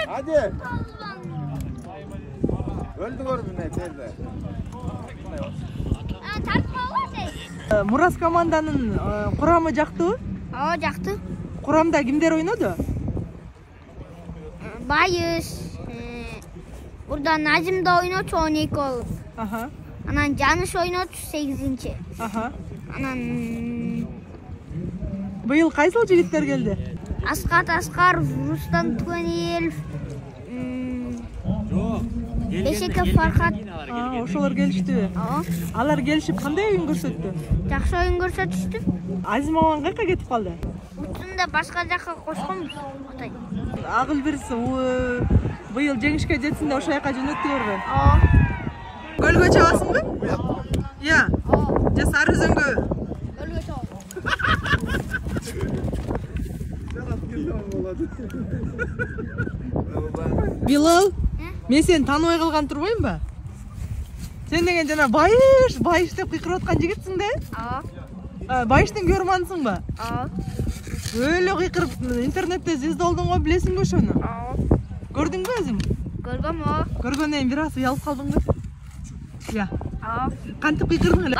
Hadi. Öldür beni teyze. Мурас команданын курамы жактыбы? Ооба, жакты. Курамда кимдер ойноду? Байыш, Burada Nazim de oynuyor 12 olur. Aha. Anan Canış oynuyor 8. Aha. Anan Быйыл кайсыл жигиттер келди? Askat Askar, Rustam Tükönel, Beşeke Farhat. Ошолор келиштиби? Алар келишип кандай оюн көрсөттү? Жакшы oyun көрсөтүштү. Азим Маман кайка кетип калды? Утунда башка жакка кошконбуз. Агыл бирси быйыл жеңишке жетсин деп ошол жака жөнөттүлөрбү? Көлгө чабасыңбы? Иә. Же Сары Өзөнгө? Көлгө чабам. Билал, мен сени тааныбай калган турбаймынбы? Сен деген жана байыш деп кыйкырып аткан жигитсиң да? Байыштын көрмансыңбы? Өлө кыйкырып интернетте звезда болдуң го, билесиңби ошону? Көрдүңбү өзүң? Көргөм. Көргөндөн кийин бир аз уялып калдыңбы? Иә. Кантип кыйкырдың эле?